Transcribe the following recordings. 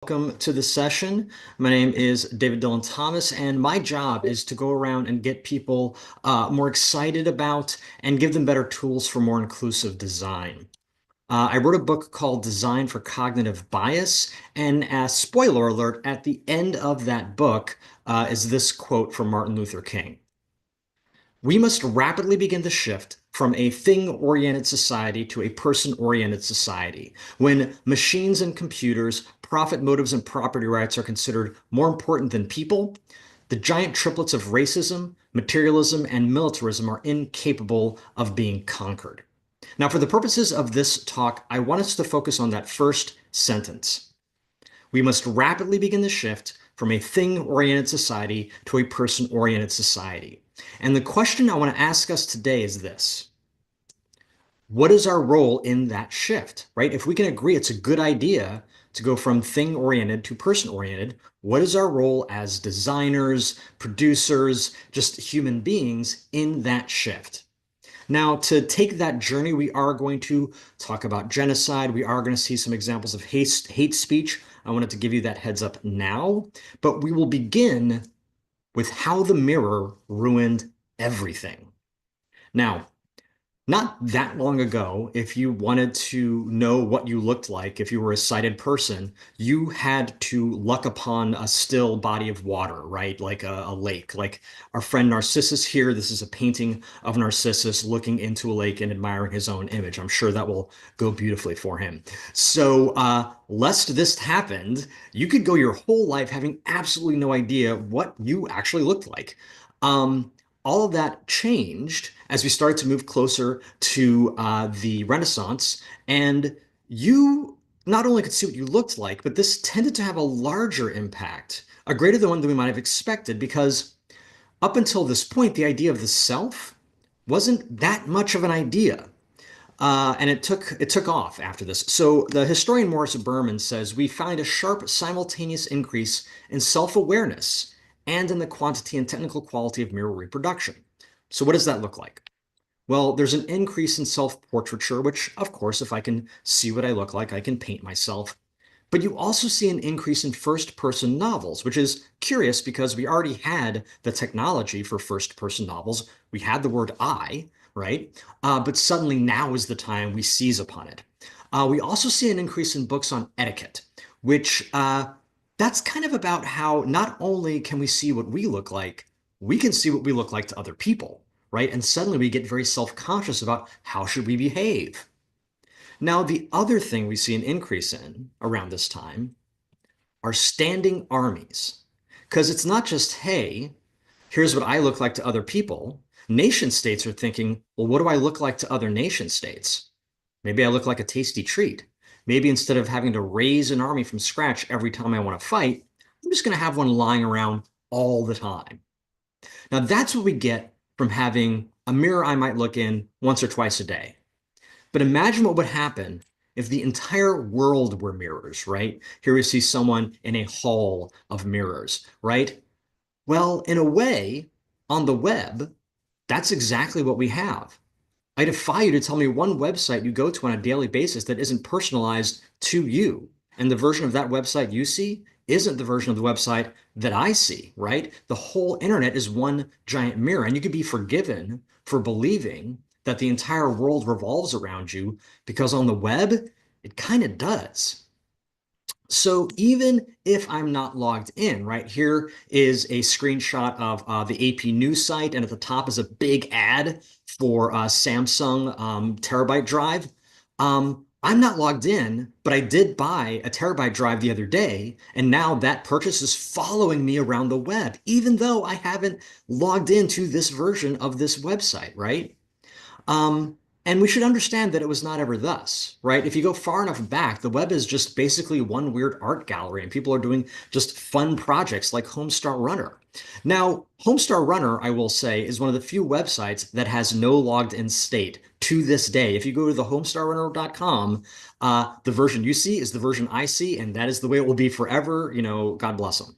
Welcome to the session. My name is David Dylan Thomas, and my job is to go around and get people more excited about and give them better tools for more inclusive design. I wrote a book called Design for Cognitive Bias, and spoiler alert, at the end of that book is this quote from Martin Luther King. We must rapidly begin the shift from a thing-oriented society to a person-oriented society. When machines and computers, profit motives, and property rights are considered more important than people, the giant triplets of racism, materialism, and militarism are incapable of being conquered. Now, for the purposes of this talk, I want us to focus on that first sentence. We must rapidly begin the shift from a thing-oriented society to a person-oriented society. And the question I want to ask us today is this. What is our role in that shift, right? If we can agree it's a good idea to go from thing-oriented to person-oriented, what is our role as designers, producers, just human beings in that shift? Now, to take that journey, we are going to talk about genocide. We are going to see some examples of hate speech. I wanted to give you that heads up now, but we will begin with how the mirror ruined everything. Now, not that long ago, if you wanted to know what you looked like, if you were a sighted person, you had to luck upon a still body of water, right? Like a lake. Like our friend Narcissus here, this is a painting of Narcissus looking into a lake and admiring his own image. I'm sure that will go beautifully for him. So, lest this happened, you could go your whole life having absolutely no idea what you actually looked like. All of that changed as we started to move closer to the Renaissance. And you not only could see what you looked like, but this tended to have a larger impact, a greater than one than we might have expected, because up until this point, the idea of the self wasn't that much of an idea. And it took off after this. So the historian Morris Berman says we find a sharp simultaneous increase in self-awareness and in the quantity and technical quality of mirror reproduction. So what does that look like? Well, there's an increase in self-portraiture, which, of course, if I can see what I look like, I can paint myself. But you also see an increase in first-person novels, which is curious because we already had the technology for first-person novels. We had the word I, right? But suddenly now is the time we seize upon it. We also see an increase in books on etiquette, which that's kind of about how not only can we see what we look like, we can see what we look like to other people, right? And suddenly we get very self-conscious about how should we behave. Now, the other thing we see an increase in around this time are standing armies. Because it's not just, hey, here's what I look like to other people. Nation states are thinking, well, what do I look like to other nation states? Maybe I look like a tasty treat. Maybe instead of having to raise an army from scratch every time I want to fight, I'm just going to have one lying around all the time. Now, that's what we get from having a mirror I might look in once or twice a day. But imagine what would happen if the entire world were mirrors, right? Here we see someone in a hall of mirrors, right? Well, in a way, on the web, that's exactly what we have. I defy you to tell me one website you go to on a daily basis that isn't personalized to you. And the version of that website you see isn't the version of the website that I see, right? The whole internet is one giant mirror, and you could be forgiven for believing that the entire world revolves around you because on the web, it kind of does. So even if I'm not logged in, right, here is a screenshot of the AP News site, and at the top is a big ad for Samsung terabyte drive. I'm not logged in, but I did buy a terabyte drive the other day, and now that purchase is following me around the web, even though I haven't logged into this version of this website, right? Um, and we should understand that it was not ever thus, right? If you go far enough back, the web is just basically one weird art gallery, and people are doing just fun projects like Homestar Runner. Now, Homestar Runner, I will say, is one of the few websites that has no logged in state to this day. If you go to the homestarrunner.com, the version you see is the version I see, and that is the way it will be forever. You know, God bless them.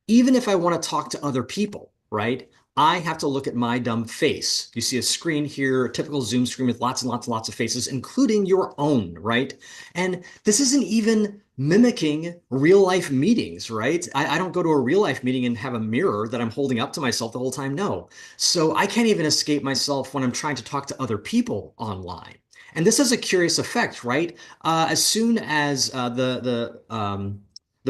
Even if I want to talk to other people, right? I have to look at my dumb face. You see a screen here, a typical Zoom screen with lots and lots and lots of faces, including your own, right? And this isn't even mimicking real life meetings, right? I don't go to a real life meeting and have a mirror that I'm holding up to myself the whole time. No. So I can't even escape myself when I'm trying to talk to other people online. And this has a curious effect, right? As soon as the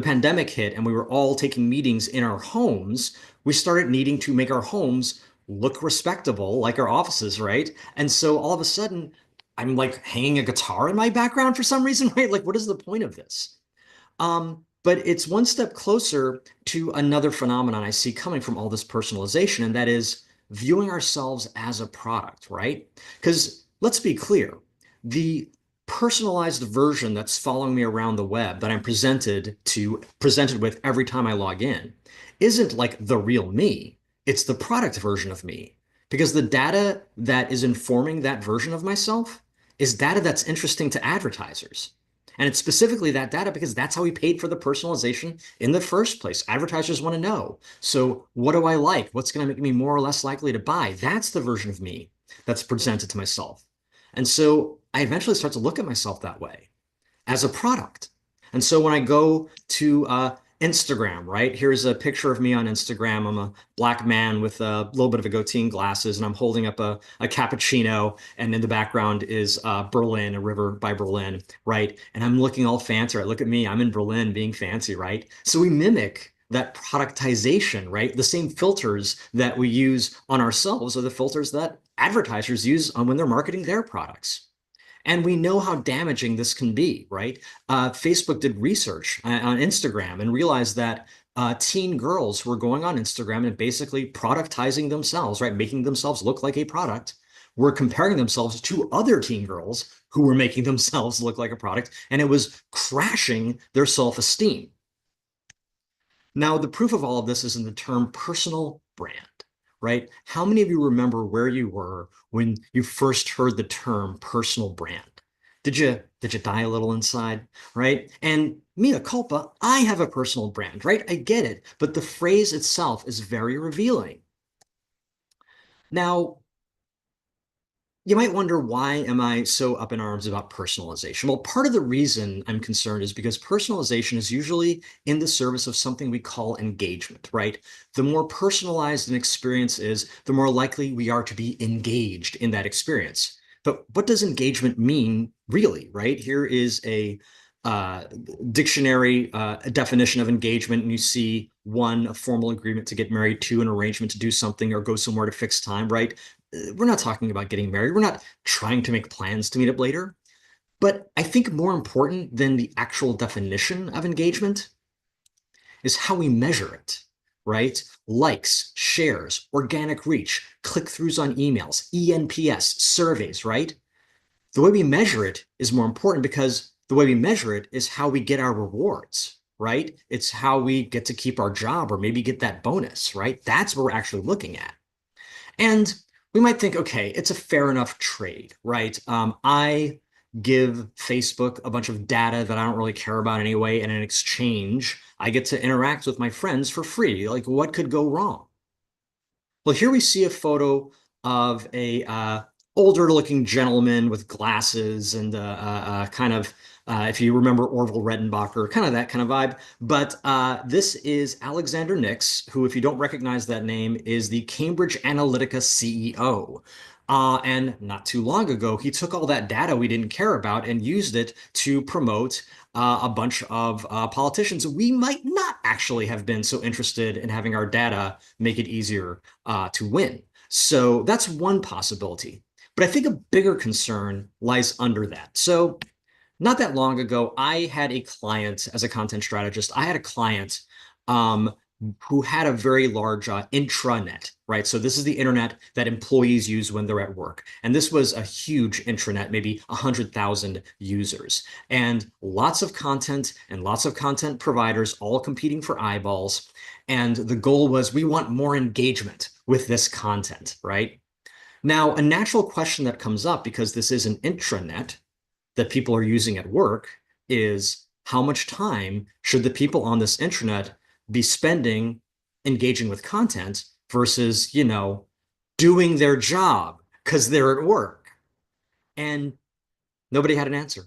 pandemic hit and we were all taking meetings in our homes, we started needing to make our homes look respectable, like our offices, right? And so all of a sudden, I'm like hanging a guitar in my background for some reason, right? Like, what is the point of this? But it's one step closer to another phenomenon I see coming from all this personalization, and that is viewing ourselves as a product, right? Because let's be clear, the personalized version that's following me around the web that I'm presented with every time I log in isn't like the real me. It's the product version of me. Because the data that is informing that version of myself is data that's interesting to advertisers. And it's specifically that data because that's how we paid for the personalization in the first place. Advertisers want to know. So, what do I like? What's going to make me more or less likely to buy? That's the version of me that's presented to myself. And so, I eventually start to look at myself that way as a product. And so when I go to Instagram, right, here's a picture of me on Instagram. I'm a black man with a little bit of a goatee and glasses, and I'm holding up a cappuccino. And in the background is Berlin, a river by Berlin, right? And I'm looking all fancy. Right? Look at me. I'm in Berlin being fancy, right? So we mimic that productization, right? The same filters that we use on ourselves are the filters that advertisers use on when they're marketing their products. And we know how damaging this can be, right? Facebook did research on Instagram and realized that teen girls who were going on Instagram and basically productizing themselves, right? Making themselves look like a product, were comparing themselves to other teen girls who were making themselves look like a product. And it was crashing their self-esteem. Now, the proof of all of this is in the term personal brand, right? How many of you remember where you were when you first heard the term personal brand? Did you die a little inside, right? And mea culpa, I have a personal brand, right? I get it, but the phrase itself is very revealing. Now, you might wonder, why am I so up in arms about personalization? Well, part of the reason I'm concerned is because personalization is usually in the service of something we call engagement, right? The more personalized an experience is, the more likely we are to be engaged in that experience. But what does engagement mean really, right? Here is a uh, dictionary definition of engagement, and you see one, a formal agreement to get married, two, an arrangement to do something or go somewhere to fix time, right? We're not talking about getting married. We're not trying to make plans to meet up later. But I think more important than the actual definition of engagement is how we measure it, right? Likes, shares, organic reach, click-throughs on emails, ENPS, surveys, right? The way we measure it is more important because the way we measure it is how we get our rewards, right? It's how we get to keep our job or maybe get that bonus, right? That's what we're actually looking at. And we might think, okay, it's a fair enough trade, right? I give Facebook a bunch of data that I don't really care about anyway, and in exchange, I get to interact with my friends for free. Like, what could go wrong? Well, here we see a photo of a older looking gentleman with glasses and kind of, if you remember Orville Redenbacher, kind of that kind of vibe. But this is Alexander Nix, who, if you don't recognize that name, is the Cambridge Analytica CEO. And not too long ago, he took all that data we didn't care about and used it to promote a bunch of politicians we might not actually have been so interested in having our data make it easier to win. So that's one possibility. But I think a bigger concern lies under that. So not that long ago, I had a client as a content strategist. I had a client um, who had a very large intranet, right? So this is the internet that employees use when they're at work. And this was a huge intranet, maybe 100,000 users, and lots of content and lots of content providers all competing for eyeballs. And the goal was, we want more engagement with this content, right? Now, a natural question that comes up, because this is an intranet that people are using at work, is how much time should the people on this intranet be spending engaging with content versus, doing their job because they're at work? And nobody had an answer.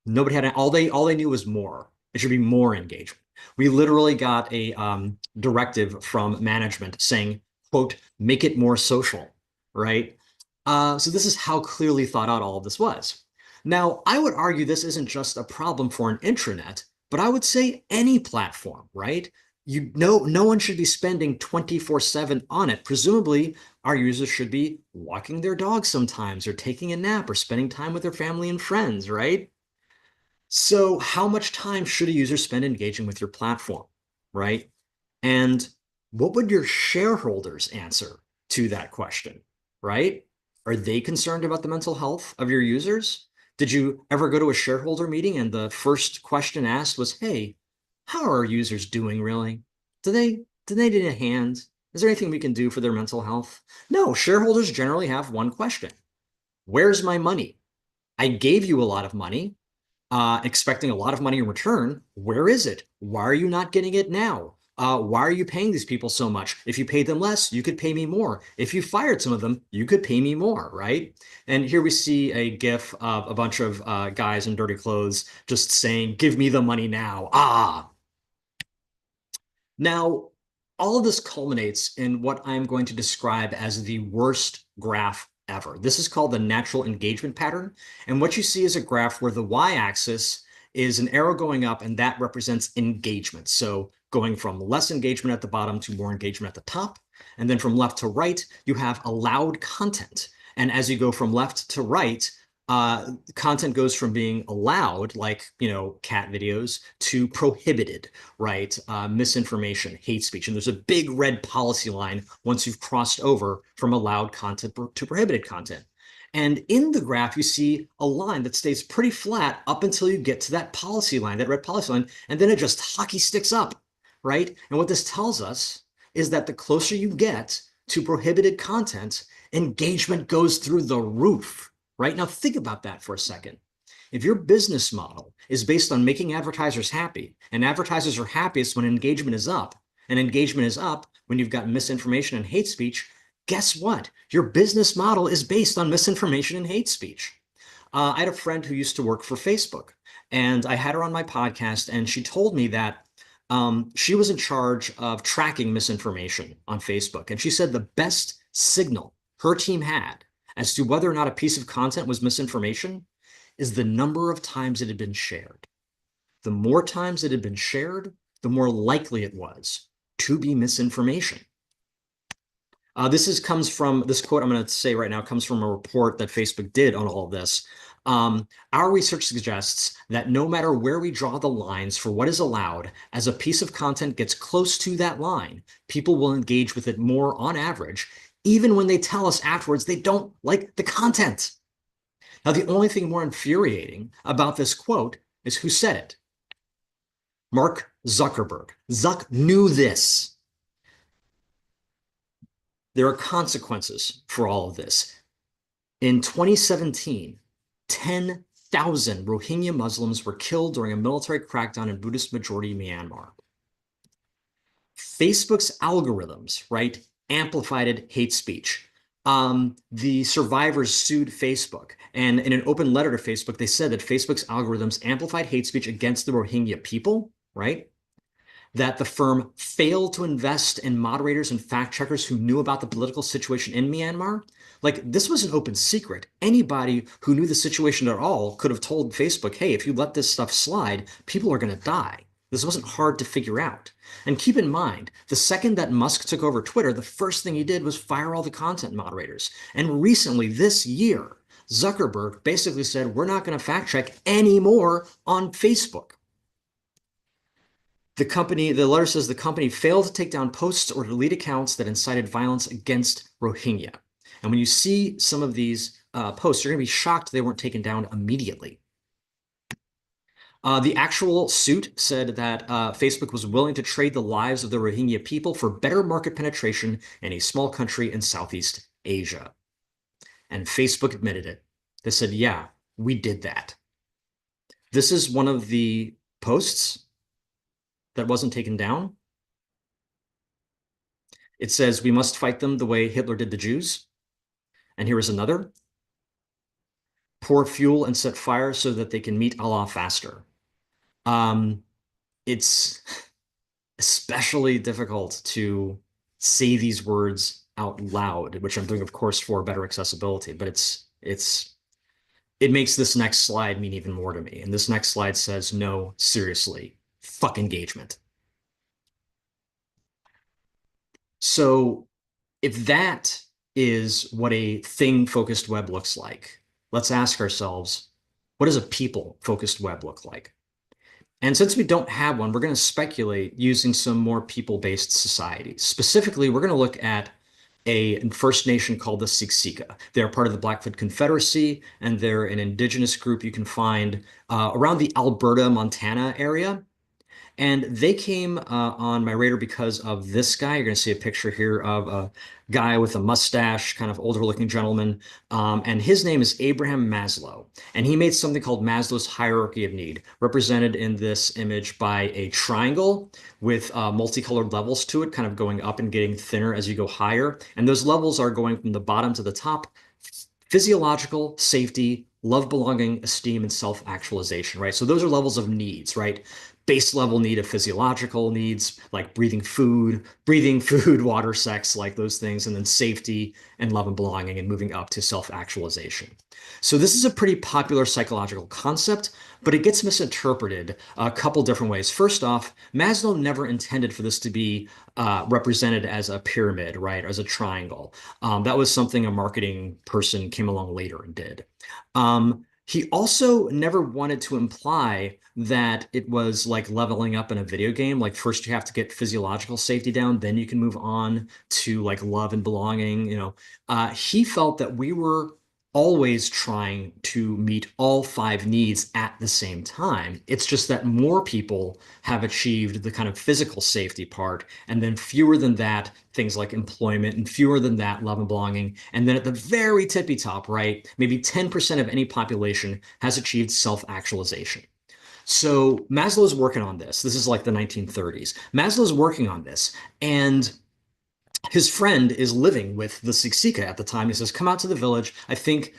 Nobody had all they knew was more. It should be more engagement. We literally got a directive from management saying, quote, make it more social, right? So this is how clearly thought out all of this was. Now, I would argue this isn't just a problem for an intranet, but I would say any platform, right? You know, no one should be spending 24/7 on it. Presumably, our users should be walking their dogs sometimes, or taking a nap, or spending time with their family and friends, right? So, how much time should a user spend engaging with your platform, right? And what would your shareholders answer to that question, right? Are they concerned about the mental health of your users? Did you ever go to a shareholder meeting and the first question asked was, "Hey, how are our users doing really? Do they need a hand? Is there anything we can do for their mental health?" No, shareholders generally have one question. Where's my money? I gave you a lot of money, expecting a lot of money in return. Where is it? Why are you not getting it now? Why are you paying these people so much? If you paid them less, you could pay me more. If you fired some of them, you could pay me more, right? And here we see a GIF of a bunch of guys in dirty clothes just saying, "Give me the money now." Ah, now, all of this culminates in what I'm going to describe as the worst graph ever. This is called the natural engagement pattern. And what you see is a graph where the y-axis is an arrow going up, and that represents engagement. So going from less engagement at the bottom to more engagement at the top. And then from left to right, you have allowed content. And as you go from left to right, content goes from being allowed, like, cat videos, to prohibited, right? Misinformation, hate speech. And there's a big red policy line once you've crossed over from allowed content to prohibited content. And in the graph, you see a line that stays pretty flat up until you get to that policy line, that red policy line, and then it just hockey sticks up, right? And what this tells us is that the closer you get to prohibited content, engagement goes through the roof, right? Now, think about that for a second. If your business model is based on making advertisers happy, and advertisers are happiest when engagement is up, and engagement is up when you've got misinformation and hate speech, guess what? Your business model is based on misinformation and hate speech. I had a friend who used to work for Facebook, and I had her on my podcast, and she told me that she was in charge of tracking misinformation on Facebook. And she said the best signal her team had as to whether or not a piece of content was misinformation is the number of times it had been shared. The more times it had been shared, the more likely it was to be misinformation. This quote I'm going to say right now comes from a report that Facebook did on all of this. Our research suggests that no matter where we draw the lines for what is allowed, as a piece of content gets close to that line, people will engage with it more on average, even when they tell us afterwards they don't like the content. Now, the only thing more infuriating about this quote is who said it. Mark Zuckerberg. Zuck knew this. There are consequences for all of this. In 2017, 10,000 Rohingya Muslims were killed during a military crackdown in Buddhist majority Myanmar. Facebook's algorithms, right, amplified hate speech. The survivors sued Facebook, and in an open letter to Facebook, they said that Facebook's algorithms amplified hate speech against the Rohingya people, right? That the firm failed to invest in moderators and fact checkers who knew about the political situation in Myanmar. Like, this was an open secret. Anybody who knew the situation at all could have told Facebook, hey, if you let this stuff slide, people are going to die. This wasn't hard to figure out. And keep in mind, the second that Musk took over Twitter, the first thing he did was fire all the content moderators. And recently, this year, Zuckerberg basically said, we're not going to fact check anymore on Facebook. The letter says the company failed to take down posts or delete accounts that incited violence against Rohingya. And when you see some of these posts, you're going to be shocked they weren't taken down immediately. The actual suit said that Facebook was willing to trade the lives of the Rohingya people for better market penetration in a small country in Southeast Asia. And Facebook admitted it. They said, yeah, we did that. This is one of the posts that wasn't taken down. It says, we must fight them the way Hitler did the Jews. And here is another. Pour fuel and set fire so that they can meet Allah faster. it's especially difficult to say these words out loud, which I'm doing, of course, for better accessibility, but it makes this next slide mean even more to me. And this next slide says, no, seriously, fuck engagement. So if that is what a thing-focused web looks like, let's ask ourselves, what does a people-focused web look like? And since we don't have one, we're going to speculate using some more people-based societies. Specifically, we're going to look at a First Nation called the Siksika. They're part of the Blackfoot Confederacy, and they're an indigenous group you can find around the Alberta, Montana area. And they came on my radar because of this guy. You're going to see a picture here of a guy with a mustache, kind of older looking gentleman. And his name is Abraham Maslow. And he made something called Maslow's hierarchy of need, represented in this image by a triangle with multicolored levels to it, kind of going up and getting thinner as you go higher. And those levels are going from the bottom to the top: physiological, safety, love, belonging, esteem, and self-actualization, right? So those are levels of needs, right? Base level need of physiological needs, like breathing food, water, sex, like those things, and then safety and love and belonging, and moving up to self-actualization. So this is a pretty popular psychological concept, but it gets misinterpreted a couple different ways. First off, Maslow never intended for this to be represented as a pyramid, right, or as a triangle. That was something a marketing person came along later and did. He also never wanted to imply that it was like leveling up in a video game. Like first you have to get physiological safety down, then you can move on to like love and belonging. He felt that we were always trying to meet all five needs at the same time. It's just that more people have achieved the kind of physical safety part, and then fewer than that, things like employment, and fewer than that, love and belonging. And then at the very tippy top, right, maybe 10% of any population has achieved self-actualization. So Maslow's working on this. This is like the 1930s. Maslow's working on this, and his friend is living with the Siksika at the time. He says, "Come out to the village. I think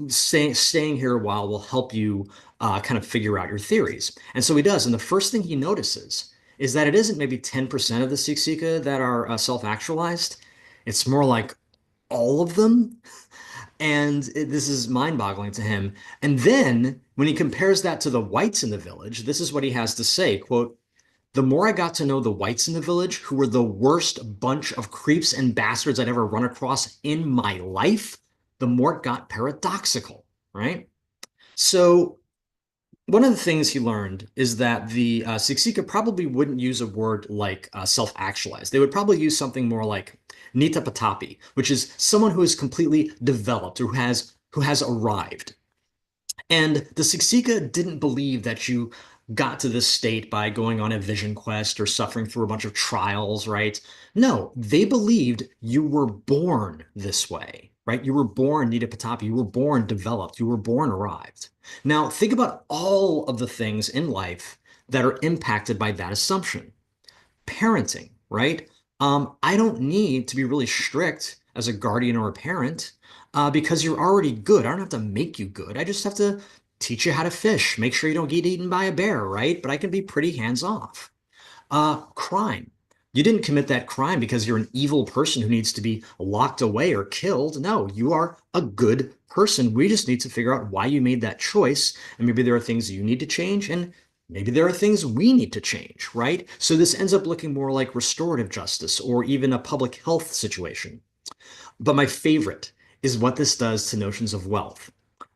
staying here a while will help you kind of figure out your theories." And so he does. And the first thing he notices is that it isn't maybe 10% of the Siksika that are self-actualized. It's more like all of them. And this is mind-boggling to him. And then when he compares that to the whites in the village, this is what he has to say, quote, "The more I got to know the whites in the village, who were the worst bunch of creeps and bastards I'd ever run across in my life, the more it got paradoxical," right? So one of the things he learned is that the Siksika probably wouldn't use a word like self-actualized. They would probably use something more like nitapatapi, which is someone who is completely developed, who has arrived. And the Siksika didn't believe that you got to this state by going on a vision quest or suffering through a bunch of trials, right? No, they believed you were born this way, right? You were born Nita Patapi, you were born developed, you were born arrived. Now, think about all of the things in life that are impacted by that assumption. Parenting, right? I don't need to be really strict as a guardian or a parent because you're already good. I don't have to make you good. I just have to teach you how to fish, make sure you don't get eaten by a bear, right? But I can be pretty hands off. Crime. You didn't commit that crime because you're an evil person who needs to be locked away or killed. No, you are a good person. We just need to figure out why you made that choice. And maybe there are things you need to change, and maybe there are things we need to change, right? So this ends up looking more like restorative justice or even a public health situation. But my favorite is what this does to notions of wealth.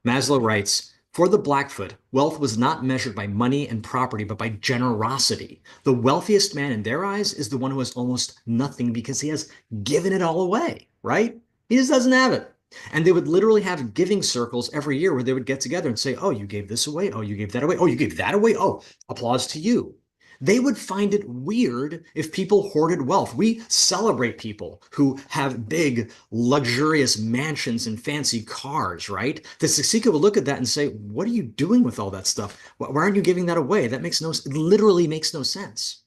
Maslow writes, "For the Blackfoot, wealth was not measured by money and property, but by generosity. The wealthiest man in their eyes is the one who has almost nothing because he has given it all away," right? He just doesn't have it. And they would literally have giving circles every year where they would get together and say, "Oh, you gave this away. Oh, you gave that away. Oh, you gave that away. Oh, applause to you." They would find it weird if people hoarded wealth. We celebrate people who have big, luxurious mansions and fancy cars, right? The Siksika would look at that and say, "What are you doing with all that stuff? Why aren't you giving that away? That makes no, it literally makes no sense."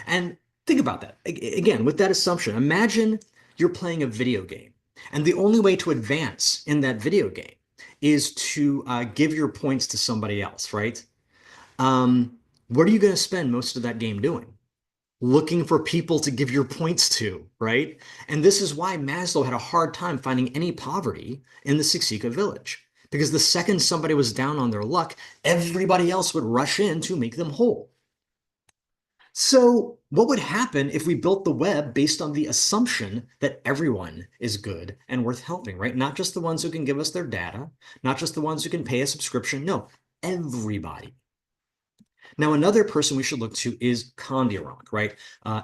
And think about that. Again, with that assumption, imagine you're playing a video game, and the only way to advance in that video game is to give your points to somebody else, right? Um, What are you going to spend most of that game doing? Looking for people to give your points to, right? And this is why Maslow had a hard time finding any poverty in the Siksika village. Because the second somebody was down on their luck, everybody else would rush in to make them whole. So, what would happen if we built the web based on the assumption that everyone is good and worth helping, right? Not just the ones who can give us their data, not just the ones who can pay a subscription. No, everybody. Now, another person we should look to is Kondiaronk, right?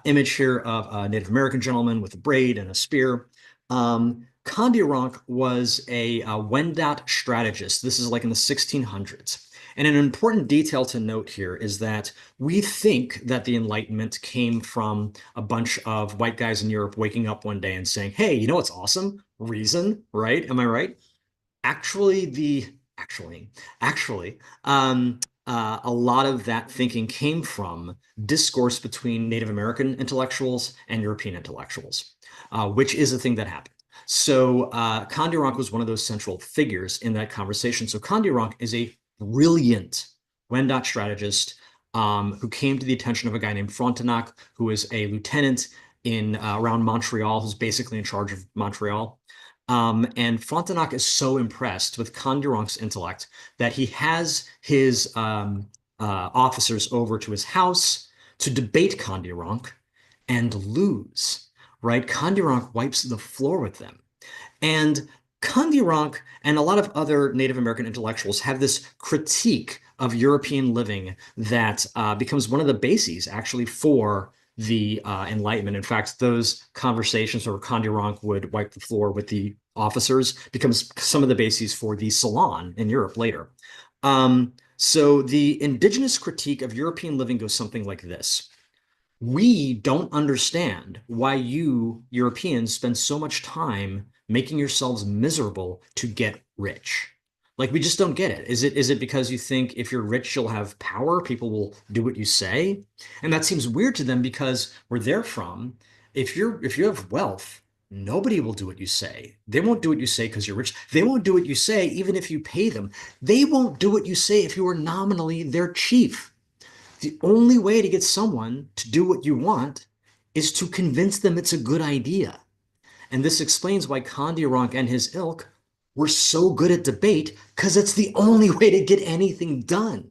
Image here of a Native American gentleman with a braid and a spear. Kondiaronk was a Wendat strategist. This is like in the 1600s. And an important detail to note here is that we think that the Enlightenment came from a bunch of white guys in Europe waking up one day and saying, hey, you know what's awesome? Reason, right? Am I right? Actually, the actually, actually, a lot of that thinking came from discourse between Native American intellectuals and European intellectuals, which is a thing that happened. So Kondiaronk was one of those central figures in that conversation. So Kondiaronk is a brilliant Wendat strategist who came to the attention of a guy named Frontenac, who is a lieutenant in around Montreal, who's basically in charge of Montreal. And Frontenac is so impressed with Kondiaronk's intellect that he has his officers over to his house to debate Kondiaronk and lose, right? Kondiaronk wipes the floor with them. And Kondiaronk and a lot of other Native American intellectuals have this critique of European living that becomes one of the bases actually for the Enlightenment. In fact, those conversations where Kondiaronk would wipe the floor with the officers becomes some of the bases for the Salon in Europe later. So the indigenous critique of European living goes something like this. We don't understand why you Europeans spend so much time making yourselves miserable to get rich. Like we just don't get it. Is it because you think if you're rich you'll have power, people will do what you say? And that seems weird to them because where they're from, if you have wealth, nobody will do what you say. They won't do what you say because you're rich. They won't do what you say even if you pay them. They won't do what you say if you are nominally their chief. The only way to get someone to do what you want is to convince them it's a good idea. And this explains why Kondiaronk and his ilk were so good at debate, because it's the only way to get anything done.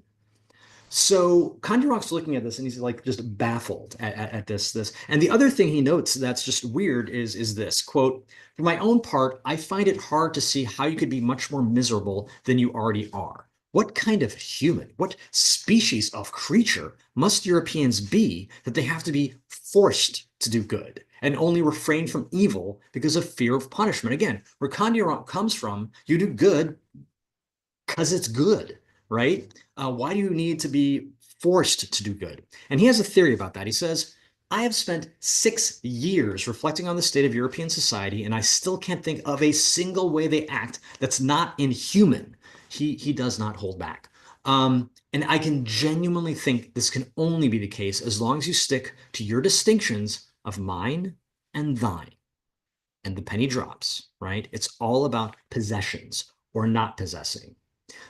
So Kondiaronk's looking at this and he's like just baffled at this. And the other thing he notes that's just weird is this quote, for my own part, I find it hard to see how you could be much more miserable than you already are. What kind of human, what species of creature must Europeans be that they have to be forced to do good and only refrain from evil because of fear of punishment? Again, where Kondiaronk comes from, you do good because it's good, right? Why do you need to be forced to do good? And he has a theory about that. He says, I have spent 6 years reflecting on the state of European society, and I still can't think of a single way they act that's not inhuman. He does not hold back. And I can genuinely think this can only be the case as long as you stick to your distinctions of mine and thine. And the penny drops, right? It's all about possessions or not possessing.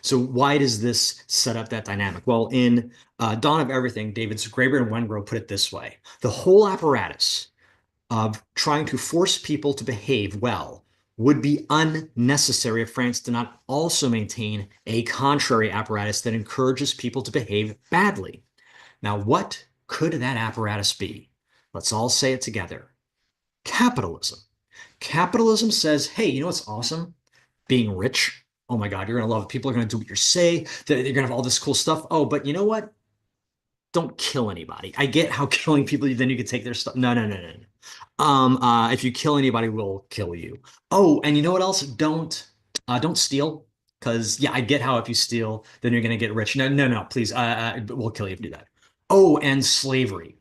So why does this set up that dynamic? Well, in Dawn of Everything, David's Graeber and Wengrow put it this way. The whole apparatus of trying to force people to behave well would be unnecessary if France did not also maintain a contrary apparatus that encourages people to behave badly. Now, what could that apparatus be? Let's all say it together. Capitalism. Capitalism says, hey, you know what's awesome? Being rich. Oh my God, you're going to love it. People are going to do what you say. They're going to have all this cool stuff. Oh, but you know what? Don't kill anybody. I get how killing people, then you can take their stuff. No, no, no, no, no. If you kill anybody, we'll kill you. Oh, and you know what else? Don't steal. Because yeah, I get how if you steal, then you're going to get rich. No, no, no, please. We'll kill you if you do that. Oh, and slavery.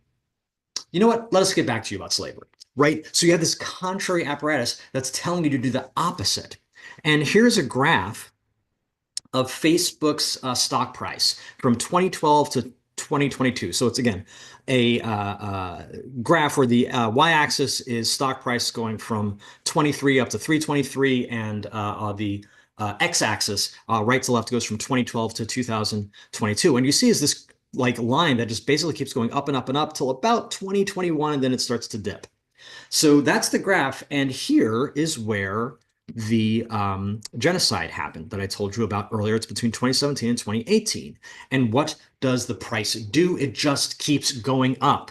You know what? Let us get back to you about slavery, right? So you have this contrary apparatus that's telling you to do the opposite. And here's a graph of Facebook's stock price from 2012 to 2022. So it's again a graph where the y-axis is stock price going from 23 up to 323, and the x-axis right to left goes from 2012 to 2022. And you see is this like line that just basically keeps going up and up and up till about 2021, and then it starts to dip. So that's the graph. And here is where the genocide happened that I told you about earlier. It's between 2017 and 2018. And what does the price do? It just keeps going up.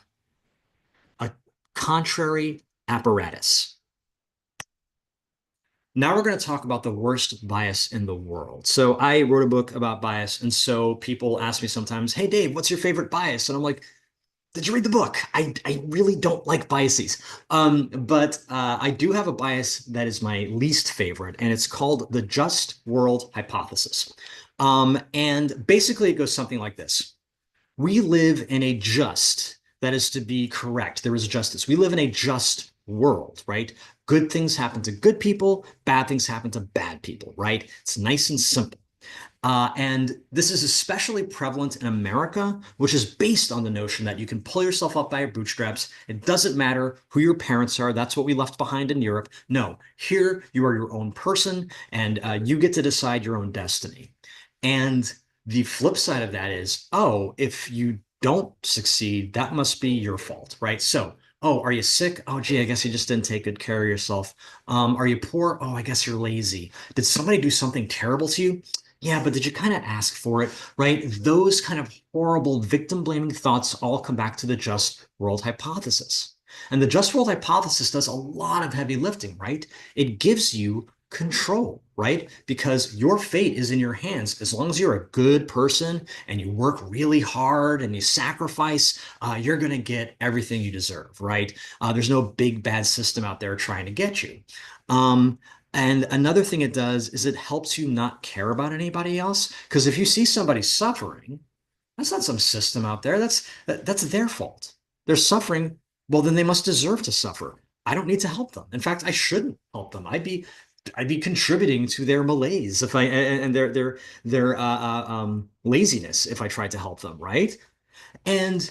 A contrary apparatus. Now we're going to talk about the worst bias in the world. So I wrote a book about bias. And so people ask me sometimes, hey, Dave, what's your favorite bias? And I'm like, did you read the book? I really don't like biases. But I do have a bias that is my least favorite, and it's called the just world hypothesis. And basically, it goes something like this. We live in a just, that is to be correct. There is justice. We live in a just world, right? Good things happen to good people, bad things happen to bad people, right? It's nice and simple. And this is especially prevalent in America, which is based on the notion that you can pull yourself up by your bootstraps. It doesn't matter who your parents are. That's what we left behind in Europe. No, here you are your own person and you get to decide your own destiny. And the flip side of that is, oh, if you don't succeed, that must be your fault, right? So, oh, are you sick? Oh, gee, I guess you just didn't take good care of yourself. Are you poor? Oh, I guess you're lazy. Did somebody do something terrible to you? Yeah, but did you kind of ask for it, right? Those kind of horrible victim blaming thoughts all come back to the just world hypothesis. And the just world hypothesis does a lot of heavy lifting, right? It gives you control, right? Because your fate is in your hands. As long as you're a good person and you work really hard and you sacrifice, you're going to get everything you deserve, right? There's no big bad system out there trying to get you. Um, and another thing it does is it helps you not care about anybody else. Because if you see somebody suffering, that's not some system out there. That's their fault. They're suffering. Well, then they must deserve to suffer. I don't need to help them. In fact, I shouldn't help them. I'd be contributing to their malaise if I and their laziness if I tried to help them, right? And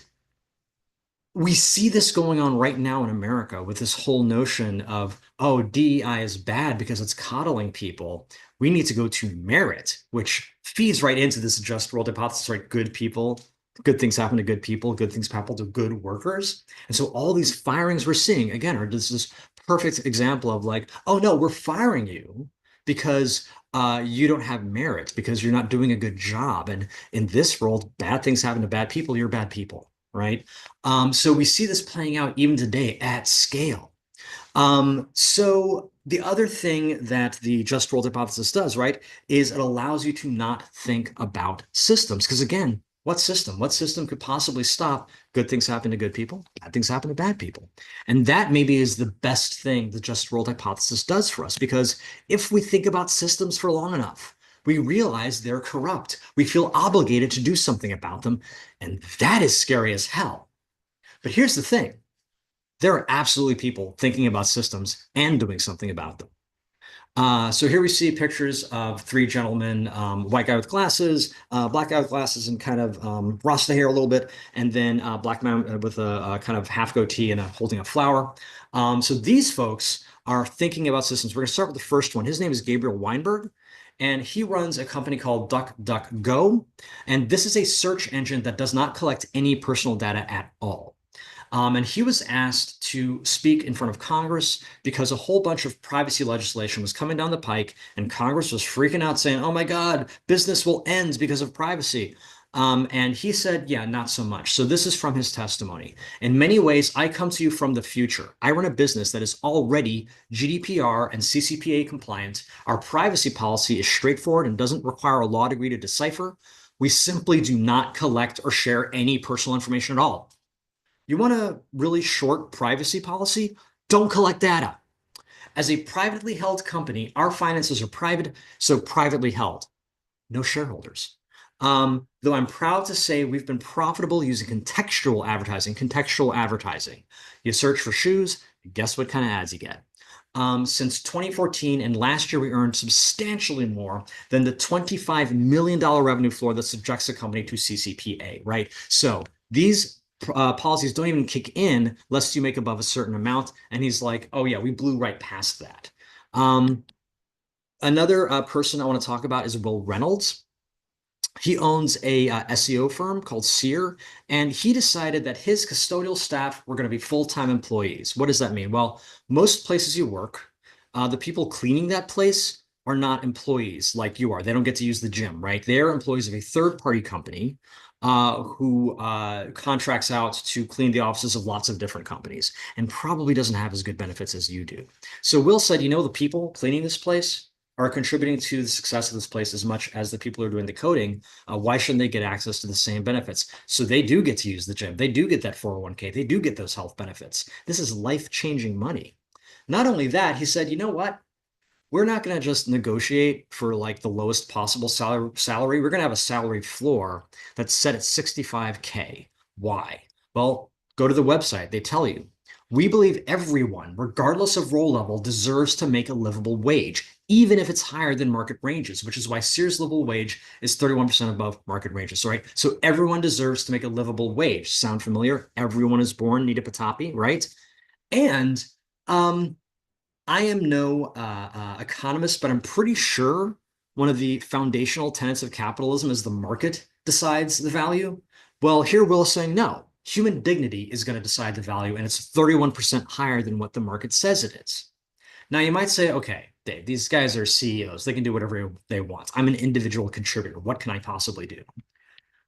we see this going on right now in America with this whole notion of, oh, DEI is bad because it's coddling people. We need to go to merit, which feeds right into this just world hypothesis, right? Good people, good things happen to good people, good things happen to good workers. And so all these firings we're seeing, again, are this perfect example of like, oh no, we're firing you because you don't have merit, because you're not doing a good job. And in this world, bad things happen to bad people, you're bad people, right? So we see this playing out even today at scale. So the other thing that the just world hypothesis does, right, is it allows you to not think about systems. Because again, what system? What system could possibly stop good things happen to good people, bad things happen to bad people? And that maybe is the best thing the just world hypothesis does for us. Because if we think about systems for long enough, we realize they're corrupt. We feel obligated to do something about them. And that is scary as hell. But here's the thing. There are absolutely people thinking about systems and doing something about them. So here we see pictures of three gentlemen, white guy with glasses, black guy with glasses and kind of Rasta hair a little bit, and then black man with a kind of half goatee and holding a flower. So these folks are thinking about systems. We're going to start with the first one. His name is Gabriel Weinberg, and he runs a company called DuckDuckGo. And this is a search engine that does not collect any personal data at all. And he was asked to speak in front of Congress because a whole bunch of privacy legislation was coming down the pike, and Congress was freaking out saying, oh my God, business will end because of privacy. And he said, yeah, not so much. So this is from his testimony. In many ways, I come to you from the future. I run a business that is already GDPR and CCPA compliant. Our privacy policy is straightforward and doesn't require a law degree to decipher. We simply do not collect or share any personal information at all. You want a really short privacy policy? Don't collect data. As a privately held company, our finances are private, so privately held. No shareholders. Though I'm proud to say we've been profitable using contextual advertising. Contextual advertising. You search for shoes, guess what kind of ads you get? Since 2014, and last year we earned substantially more than the $25 million revenue floor that subjects a company to CCPA, right? So these policies don't even kick in lest you make above a certain amount. And he's like, oh yeah, we blew right past that. Another person I want to talk about is Will Reynolds. He owns a SEO firm called Seer, and he decided that his custodial staff were going to be full-time employees. What does that mean? Well, most places you work, the people cleaning that place are not employees like you are. They don't get to use the gym, right? They're employees of a third-party company who contracts out to clean the offices of lots of different companies and probably doesn't have as good benefits as you do. So Will said, the people cleaning this place are contributing to the success of this place as much as the people who are doing the coding. Why shouldn't they get access to the same benefits? So they do get to use the gym. They do get that 401k. They do get those health benefits. This is life-changing money. Not only that, he said, you know what? We're not going to just negotiate for like the lowest possible salary. We're going to have a salary floor that's set at 65K. Why? Well, go to the website. They tell you. We believe everyone, regardless of role level, deserves to make a livable wage, even if it's higher than market ranges, which is why Sears livable wage is 31% above market ranges. Right? So everyone deserves to make a livable wage. Sound familiar? Everyone is born Nita Patapi, right? And um, I am no economist, but I'm pretty sure one of the foundational tenets of capitalism is the market decides the value. Well, here Will is saying no, human dignity is going to decide the value, and it's 31% higher than what the market says it is. Now, you might say, okay, Dave, these guys are CEOs. They can do whatever they want. I'm an individual contributor. What can I possibly do?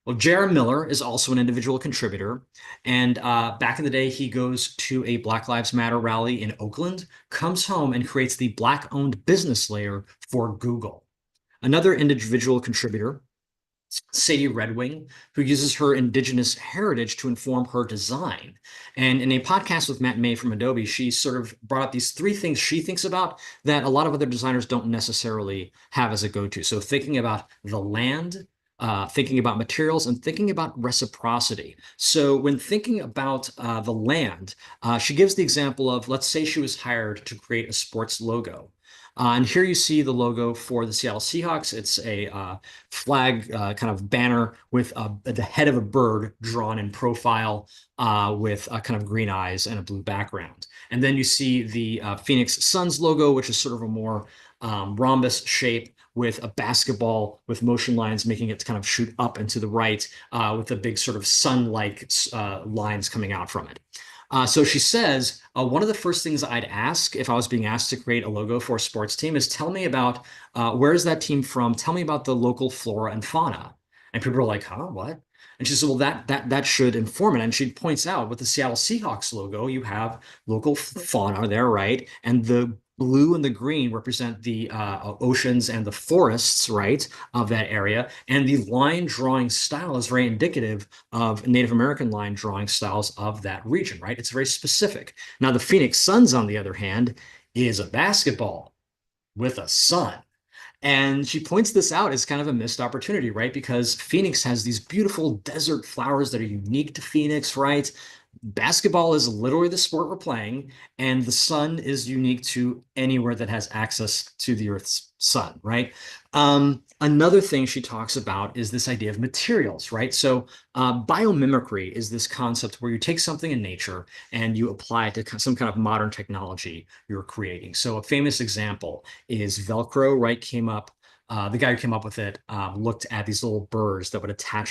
Well, Jared Miller is also an individual contributor. And back in the day, he goes to a Black Lives Matter rally in Oakland, comes home and creates the Black-owned business layer for Google. Another individual contributor, Sadie Redwing, who uses her Indigenous heritage to inform her design. And in a podcast with Matt May from Adobe, she sort of brought up these three things she thinks about that a lot of other designers don't necessarily have as a go-to. So thinking about the land, thinking about materials, and thinking about reciprocity. So when thinking about the land, she gives the example of, let's say she was hired to create a sports logo. And here you see the logo for the Seattle Seahawks. It's a flag kind of banner with the head of a bird drawn in profile with kind of green eyes and a blue background. And then you see the Phoenix Suns logo, which is sort of a more rhombus shape with a basketball with motion lines making it kind of shoot up and to the right with the big sort of sun-like lines coming out from it. So she says, one of the first things I'd ask if I was being asked to create a logo for a sports team is tell me about where is that team from? Tell me about the local flora and fauna. And people are like, huh, what? And she said, well, that should inform it. And she points out with the Seattle Seahawks logo, you have local fauna there, right? And the blue and the green represent the oceans and the forests, right, of that area. And the line drawing style is very indicative of Native American line drawing styles of that region, right? It's very specific. Now, the Phoenix Suns, on the other hand, is a basketball with a sun. And she points this out as kind of a missed opportunity, right? Because Phoenix has these beautiful desert flowers that are unique to Phoenix, right? Basketball is literally the sport we're playing, and the sun is unique to anywhere that has access to the Earth's sun, right? Another thing she talks about is this idea of materials, right? So biomimicry is this concept where you take something in nature and you apply it to some kind of modern technology you're creating. So a famous example is Velcro, right? The guy who came up with it looked at these little burrs that would attach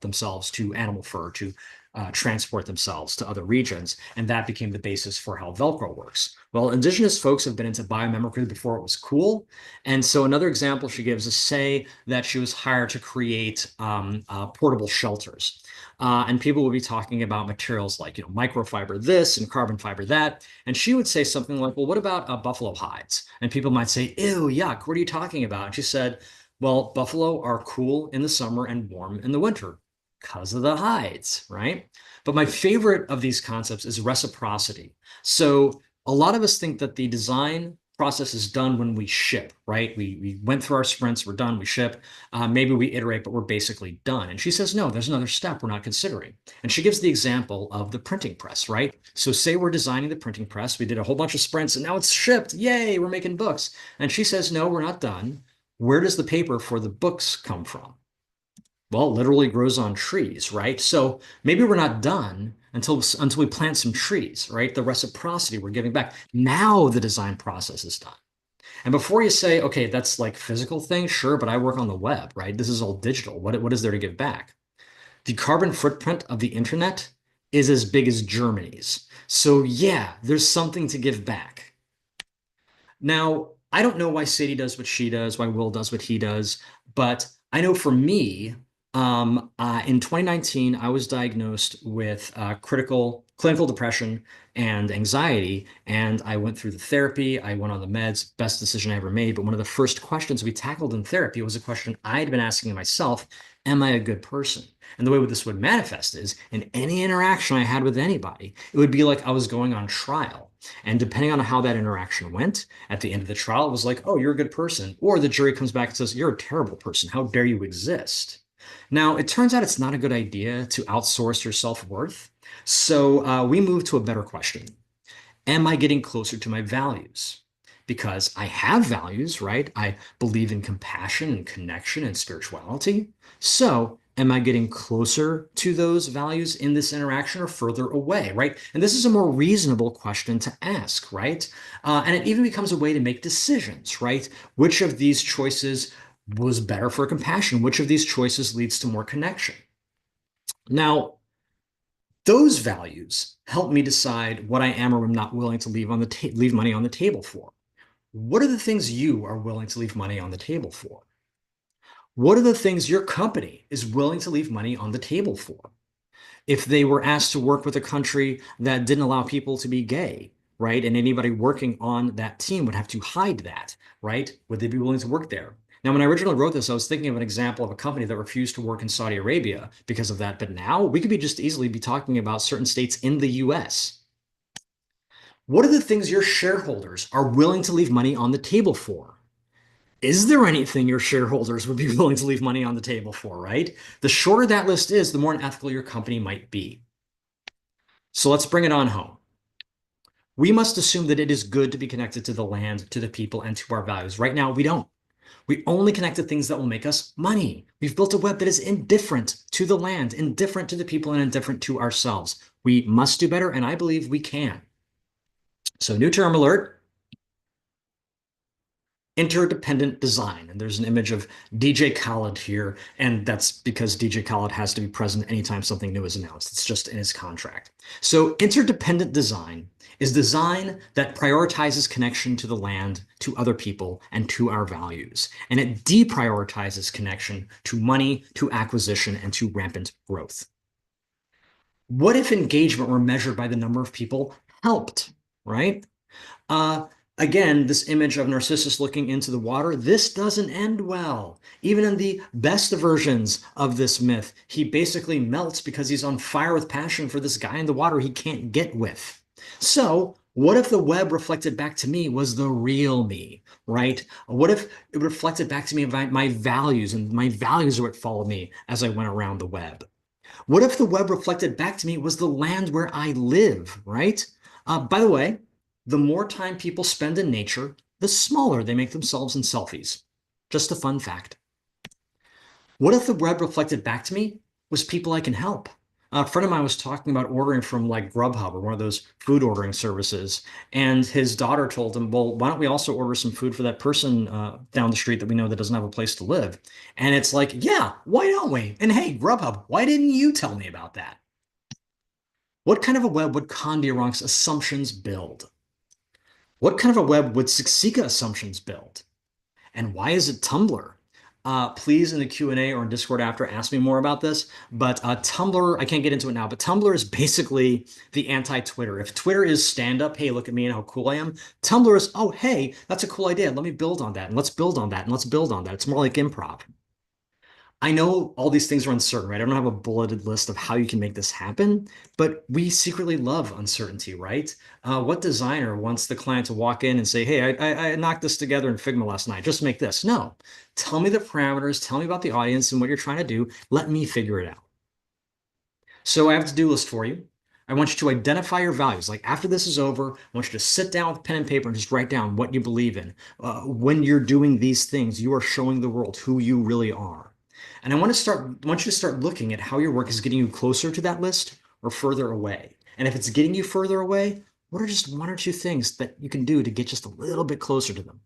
themselves to animal fur to transport themselves to other regions. And that became the basis for how Velcro works. Well, indigenous folks have been into biomimicry before it was cool. And so another example she gives is say that she was hired to create portable shelters. And people would be talking about materials like, microfiber this and carbon fiber that. And she would say something like, well, what about buffalo hides? And people might say, ew, yuck, what are you talking about? And she said, well, buffalo are cool in the summer and warm in the winter because of the hides, right? But my favorite of these concepts is reciprocity. So a lot of us think that the design process is done when we ship, right? We went through our sprints, we're done, we ship. Maybe we iterate, but we're basically done. And she says, no, there's another step we're not considering. And she gives the example of the printing press, right? So say we're designing the printing press, we did a whole bunch of sprints and now it's shipped. Yay, we're making books. And she says, no, we're not done. Where does the paper for the books come from? Well, it literally grows on trees, right? So maybe we're not done until we plant some trees, right? The reciprocity we're giving back. Now the design process is done. And before you say, okay, that's like physical thing, sure, but I work on the web, right? This is all digital. What is there to give back? The carbon footprint of the internet is as big as Germany's. So yeah, there's something to give back. Now, I don't know why Sadie does what she does, why Will does what he does, but I know for me, in 2019, I was diagnosed with critical clinical depression and anxiety, and I went through the therapy. I went on the meds, best decision I ever made. But one of the first questions we tackled in therapy was a question I had been asking myself, am I a good person? And the way this would manifest is in any interaction I had with anybody, it would be like I was going on trial. And depending on how that interaction went, at the end of the trial, it was like, oh, you're a good person. Or the jury comes back and says, you're a terrible person. How dare you exist? Now, it turns out it's not a good idea to outsource your self-worth. So we move to a better question. Am I getting closer to my values? Because I have values, right? I believe in compassion and connection and spirituality. So, am I getting closer to those values in this interaction or further away, right? And this is a more reasonable question to ask, right? And it even becomes a way to make decisions, right? Which of these choices was better for compassion? Which of these choices leads to more connection? Now, those values help me decide what I am or am not willing to leave money on the table for. What are the things you are willing to leave money on the table for? What are the things your company is willing to leave money on the table for? If they were asked to work with a country that didn't allow people to be gay, right? And anybody working on that team would have to hide that, right? Would they be willing to work there? Now, when I originally wrote this, I was thinking of an example of a company that refused to work in Saudi Arabia because of that. But now we could be just easily be talking about certain states in the US. What are the things your shareholders are willing to leave money on the table for? Is there anything your shareholders would be willing to leave money on the table for, right? The shorter that list is, the more unethical your company might be. So let's bring it on home. We must assume that it is good to be connected to the land, to the people, and to our values. Right now, we don't. We only connect to things that will make us money. We've built a web that is indifferent to the land, indifferent to the people, and indifferent to ourselves. We must do better, and I believe we can. So, new term alert, interdependent design. And there's an image of DJ Khaled here, and that's because DJ Khaled has to be present anytime something new is announced. It's just in his contract. So interdependent design is design that prioritizes connection to the land, to other people, and to our values. And it deprioritizes connection to money, to acquisition, and to rampant growth. What if engagement were measured by the number of people helped, right? Uh, Again, this image of Narcissus looking into the water, this doesn't end well. Even in the best versions of this myth, he basically melts because he's on fire with passion for this guy in the water he can't get with. So, what if the web reflected back to me was the real me, right? What if it reflected back to me my values, and my values are what followed me as I went around the web? What if the web reflected back to me was the land where I live, right? By the way, the more time people spend in nature, the smaller they make themselves in selfies. Just a fun fact. What if the web reflected back to me was people I can help? A friend of mine was talking about ordering from like Grubhub or one of those food ordering services, and his daughter told him, "Well, why don't we also order some food for that person down the street that we know that doesn't have a place to live?" And it's like, yeah, why don't we? And hey, Grubhub, why didn't you tell me about that? What kind of a web would Kondironk's assumptions build? What kind of a web would Siksika assumptions build? And why is it Tumblr? Please in the Q&A or in Discord after ask me more about this. But Tumblr, I can't get into it now, but Tumblr is basically the anti-Twitter. If Twitter is stand-up, hey, look at me and how cool I am. Tumblr is, oh, hey, that's a cool idea. Let me build on that, and let's build on that, and let's build on that. It's more like improv. I know all these things are uncertain, right? I don't have a bulleted list of how you can make this happen, but we secretly love uncertainty, right? What designer wants the client to walk in and say, hey, I knocked this together in Figma last night, just make this? No. Tell me the parameters, tell me about the audience and what you're trying to do. Let me figure it out. So I have a to-do list for you. I want you to identify your values. Like after this is over, I want you to sit down with pen and paper and just write down what you believe in. When you're doing these things, you are showing the world who you really are. And I want you to start looking at how your work is getting you closer to that list or further away. And if it's getting you further away, what are just one or two things that you can do to get just a little bit closer to them?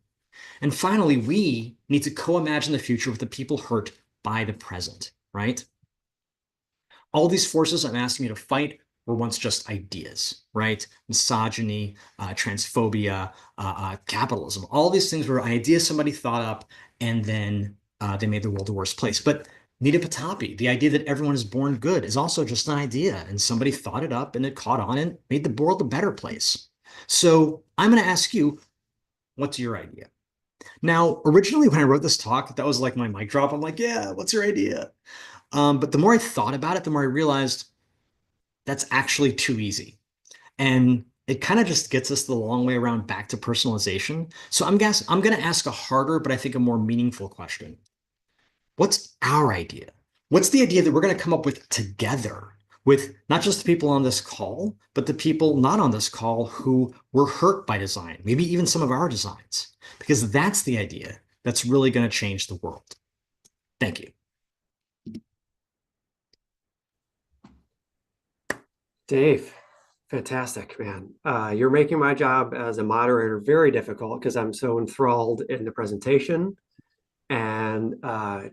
And finally, we need to co-imagine the future with the people hurt by the present, right? All these forces I'm asking you to fight were once just ideas, right? Misogyny, transphobia, capitalism. All these things were ideas somebody thought up, and then they made the world a worse place. But Nita Patapi, the idea that everyone is born good, is also just an idea, and somebody thought it up, and it caught on and made the world a better place. So I'm going to ask you, what's your idea? Now, originally, when I wrote this talk, that was like my mic drop. I'm like, yeah, what's your idea? But the more I thought about it, the more I realized that's actually too easy. And it kind of just gets us the long way around back to personalization. So I'm going to ask a harder, but I think a more meaningful question. What's our idea? What's the idea that we're going to come up with together with not just the people on this call, but the people not on this call who were hurt by design, maybe even some of our designs, because that's the idea that's really going to change the world. Thank you. Dave, fantastic, man. You're making my job as a moderator very difficult because I'm so enthralled in the presentation. And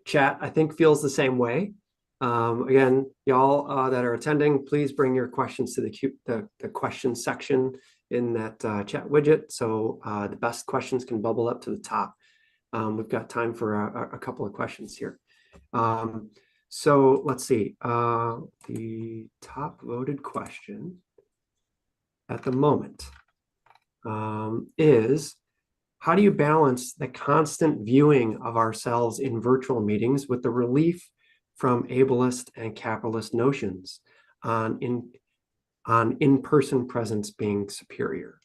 chat, I think, feels the same way. Again, y'all that are attending, please bring your questions to the question section in that chat widget so the best questions can bubble up to the top. We've got time for a couple of questions here. So let's see. The top voted question at the moment is, how do you balance the constant viewing of ourselves in virtual meetings with the relief from ableist and capitalist notions on in-person presence being superior?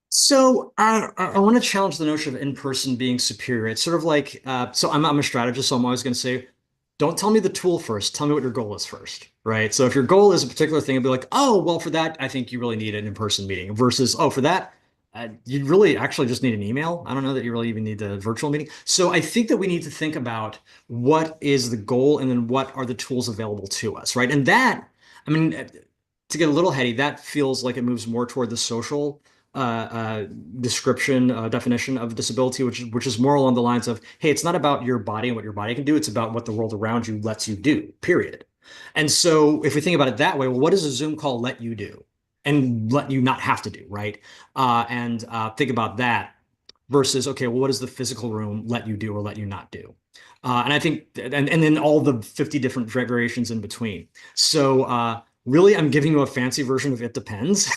So I want to challenge the notion of in-person being superior. It's sort of like, so I'm a strategist, so I'm always going to say, don't tell me the tool first. Tell me what your goal is first, right? So if your goal is a particular thing, I'd be like, oh, well, for that, I think you really need an in-person meeting versus, oh, for that, you really actually just need an email. I don't know that you really even need the virtual meeting. So I think that we need to think about what is the goal and then what are the tools available to us, right? And that, I mean, to get a little heady, that feels like it moves more toward the social description definition of disability, which is more along the lines of, hey, it's not about your body and what your body can do, it's about what the world around you lets you do, period. And so if we think about it that way, well, what does a Zoom call let you do and let you not have to do, right? And think about that versus, okay, well, what does the physical room let you do or let you not do? And I think, and then all the 50 different variations in between. So really, I'm giving you a fancy version of it depends.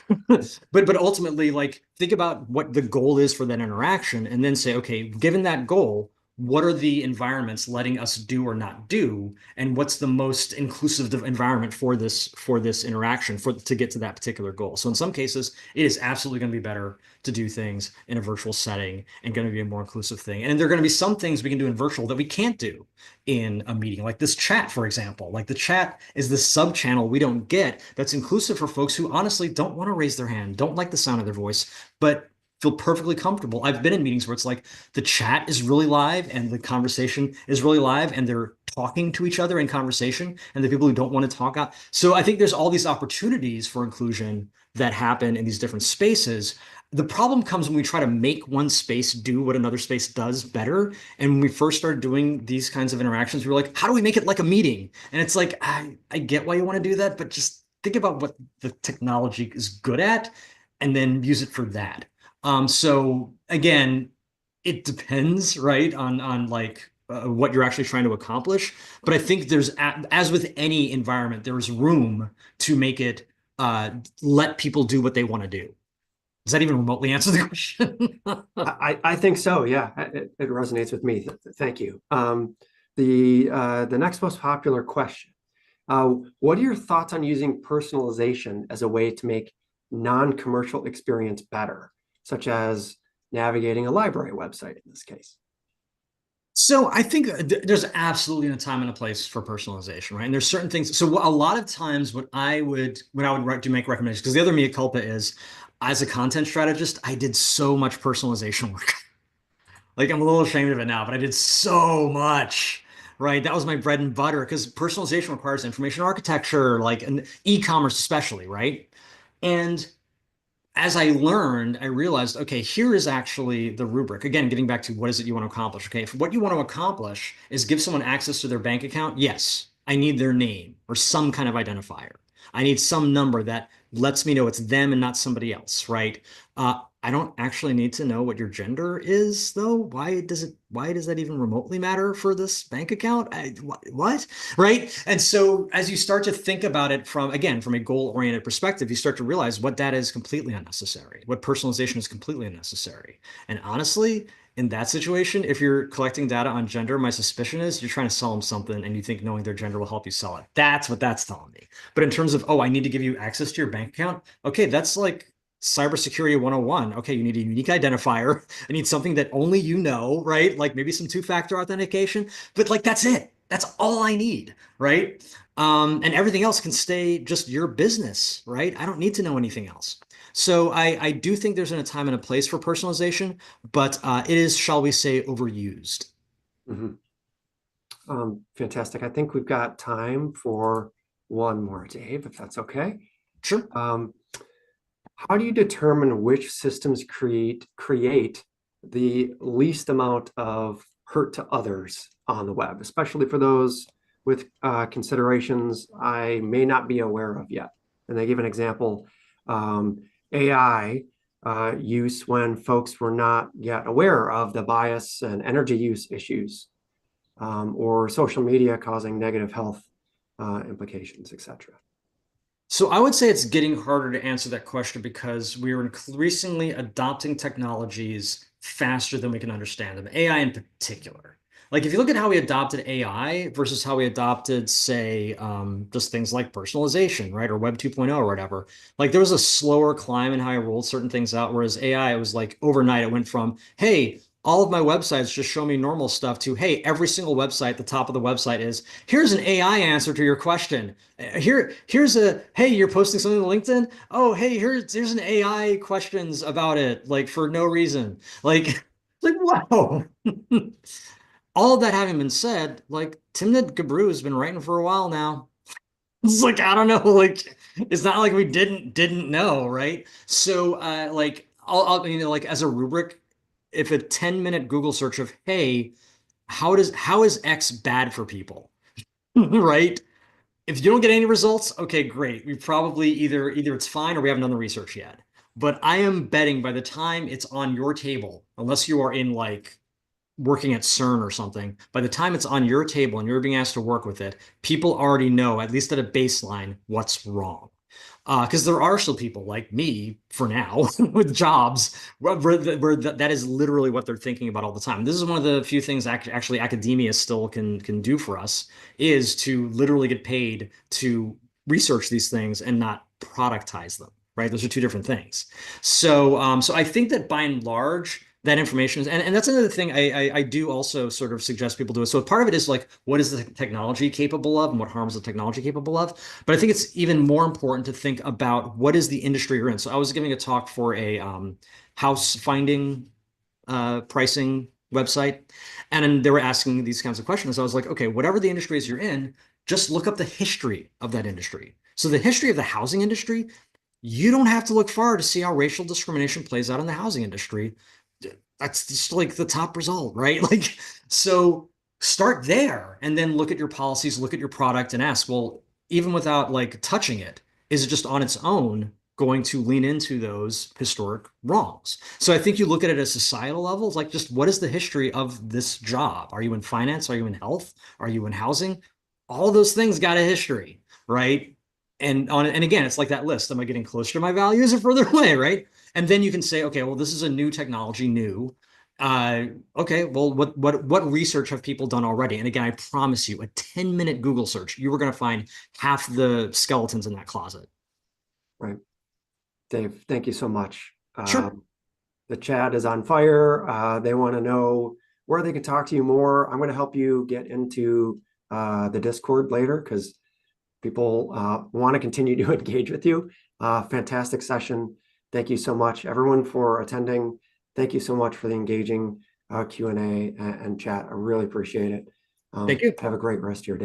But ultimately, like, think about what the goal is for that interaction and then say, okay, given that goal, what are the environments letting us do or not do, and what's the most inclusive environment for this interaction for to get to that particular goal? So in some cases, it is absolutely going to be better to do things in a virtual setting and going to be a more inclusive thing. And there are going to be some things we can do in virtual that we can't do in a meeting, like this chat, for example. Like the chat is the sub channel we don't get that's inclusive for folks who honestly don't want to raise their hand, don't like the sound of their voice, but feel perfectly comfortable. I've been in meetings where it's like the chat is really live and the conversation is really live and they're talking to each other in conversation and the people who don't want to talk out. So I think there's all these opportunities for inclusion that happen in these different spaces. The problem comes when we try to make one space do what another space does better. And when we first started doing these kinds of interactions, we were like, how do we make it like a meeting? And it's like, I get why you want to do that, but just think about what the technology is good at and then use it for that. So again, it depends, right, on like what you're actually trying to accomplish. But I think there's, as with any environment, there's room to make it let people do what they want to do. Does that even remotely answer the question? I think so. Yeah, it resonates with me. Thank you. The next most popular question. What are your thoughts on using personalization as a way to make non-commercial experience better, such as navigating a library website in this case? So I think there's absolutely a time and a place for personalization, right? And there's certain things. So a lot of times, when I would do make recommendations, because the other mea culpa is, as a content strategist, I did so much personalization work. Like I'm a little ashamed of it now, but I did so much, right? That was my bread and butter because personalization requires information architecture, like and e-commerce especially, right? And as I learned, I realized, okay, here is actually the rubric. Again, getting back to what is it you want to accomplish? Okay, if what you want to accomplish is give someone access to their bank account, yes, I need their name or some kind of identifier. I need some number that lets me know it's them and not somebody else, right? I don't actually need to know what your gender is, though. Why does that even remotely matter for this bank account? What? Right? And so as you start to think about it from, again, from a goal-oriented perspective, you start to realize what data is completely unnecessary, what personalization is completely unnecessary. And honestly, in that situation, if you're collecting data on gender, my suspicion is you're trying to sell them something and you think knowing their gender will help you sell it. That's what that's telling me. But in terms of, oh, I need to give you access to your bank account, okay, that's like cybersecurity 101. Okay, you need a unique identifier. I need something that only you know, right? Like maybe some two-factor authentication, but like that's it. That's all I need, right? And everything else can stay just your business, right? I don't need to know anything else. So I do think there's a time and a place for personalization, but it is, shall we say, overused. Mhm. Fantastic. I think we've got time for one more, Dave, if that's okay. Sure. Um, how do you determine which systems create the least amount of hurt to others on the web, especially for those with considerations I may not be aware of yet? And they give an example, um, AI use when folks were not yet aware of the bias and energy use issues, or social media causing negative health implications, etc. So I would say it's getting harder to answer that question because we are increasingly adopting technologies faster than we can understand them, AI in particular. Like if you look at how we adopted AI versus how we adopted, say, just things like personalization, right, or Web 2.0 or whatever, like there was a slower climb in how I rolled certain things out, whereas AI, it was like overnight, it went from, hey, all of my websites just show me normal stuff to, hey, every single website, the top of the website is, here's an AI answer to your question. Here's a, hey, you're posting something to LinkedIn. Oh, hey, here's an AI questions about it, like for no reason. Like wow. All of that having been said, like Timnit Gebru has been writing for a while now. It's like I don't know, like it's not like we didn't know, right? So like like as a rubric, if a 10-minute Google search of hey, how is X bad for people? Right? If you don't get any results, okay, great. We probably either it's fine or we haven't done the research yet. But I am betting by the time it's on your table, unless you are in like working at CERN or something, by the time it's on your table and you're being asked to work with it, people already know, at least at a baseline, what's wrong. Because there are still people like me for now with jobs where that is literally what they're thinking about all the time. This is one of the few things actually academia still can do for us is to literally get paid to research these things and not productize them, right? Those are two different things. So I think that by and large, that information is, and that's another thing I do also sort of suggest people do it. So part of it is like, what is the technology capable of and what harms the technology capable of? But I think it's even more important to think about what is the industry you're in. So I was giving a talk for a house finding pricing website, and they were asking these kinds of questions. I was like, okay, whatever the industry is you're in, just look up the history of that industry. So the history of the housing industry, you don't have to look far to see how racial discrimination plays out in the housing industry. That's just like the top result, right? Like, so start there and then look at your policies, look at your product and ask, well, even without like touching it, is it just on its own going to lean into those historic wrongs? So I think you look at it at societal levels, like just what is the history of this job? Are you in finance? Are you in health? Are you in housing? All those things got a history, right? And again, it's like that list. Am I getting closer to my values or further away, right? And then you can say, okay, well, this is a new technology, new. Uh, okay, well, what research have people done already? And again, I promise you, a 10-minute Google search, you were going to find half the skeletons in that closet. Right. Dave, thank you so much. Sure. The chat is on fire. They want to know where they can talk to you more. I'm going to help you get into the Discord later because people want to continue to engage with you. Fantastic session. Thank you so much, everyone, for attending. Thank you so much for the engaging Q&A and chat. I really appreciate it. Thank you. Have a great rest of your day.